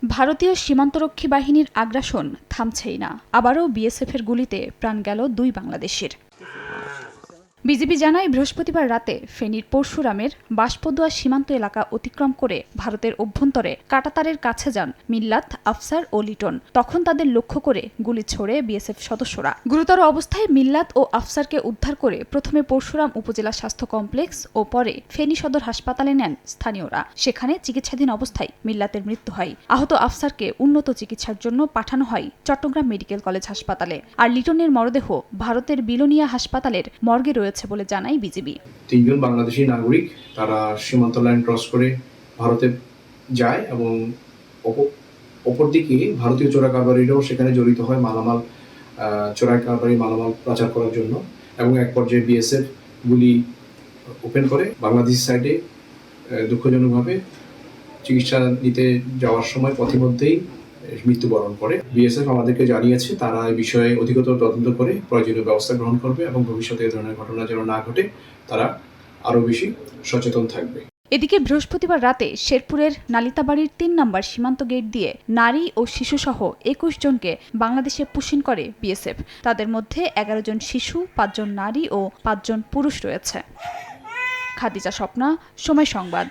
ভারতীয় সীমান্তরক্ষী বাহিনীর আগ্রাসন থামছেই না। আবারও বিএসএফের গুলিতে প্রাণ গেল 2 বাংলাদেশির। বিজিবি জানায়, বৃহস্পতিবার রাতে ফেনীর পরশুরামের বাঁশপদুয়া সীমান্ত এলাকা অতিক্রম করে ভারতের অভ্যন্তরে কাঁটাতারের কাছে যান মিল্লাত, আফসার ও লিটন। তখন তাদের লক্ষ্য করে গুলি ছোড়ে বিএসএফ সদস্যরা। গুরুতর অবস্থায় মিল্লাত ও আফসারকে উদ্ধার করে প্রথমে পরশুরাম উপজেলা স্বাস্থ্য কমপ্লেক্স ও পরে ফেনী সদর হাসপাতালে নেন স্থানীয়রা। সেখানে চিকিৎসাধীন অবস্থায় মিল্লাতের মৃত্যু হয়। আহত আফসারকে উন্নত চিকিৎসার জন্য পাঠানো হয় চট্টগ্রাম মেডিকেল কলেজ হাসপাতালে। আর লিটনের মরদেহ ভারতের বিলোনিয়া হাসপাতালের মর্গে রয়েছে বলে জানায় বিজিবি। 3 জন বাংলাদেশি নাগরিক তারা সীমান্ত লাইন ক্রস করে ভারতে যায় এবং অপরদিকে ভারতীয় চোরা কারবারিরাও সেখানে জড়িত হয় মালামাল চোরা কারবারি মালামাল পাচার করার জন্য। এবং এক পর্যায়ে বিএসএফ গুলি ওপেন করে বাংলাদেশ সাইডে দুঃখজনকভাবে চিকিৎসা নিতে যাওয়ার সময় পথিমধ্যেই মৃত্যুবরণ করে। বিএসএফ আমাদেরকে জানিয়েছে তারা এই বিষয়ে অধিকতর তদন্ত করে প্রয়োজনীয় ব্যবস্থা গ্রহণ করবে এবং ভবিষ্যতে এই ধরনের ঘটনা যেন না ঘটে তারা আরও বেশি সচেতন থাকবে। এদিকে বৃহস্পতিবার রাতে শেরপুরের নালিতাবাড়ির 3 নম্বর সীমান্ত গেট দিয়ে নারী ও শিশুসহ 21 জনকে বাংলাদেশে পুশিং করে বিএসএফ। তাদের মধ্যে 11 জন শিশু, 5 জন নারী ও 5 জন পুরুষ রয়েছে। খাদিজা স্বপ্না, সময় সংবাদ।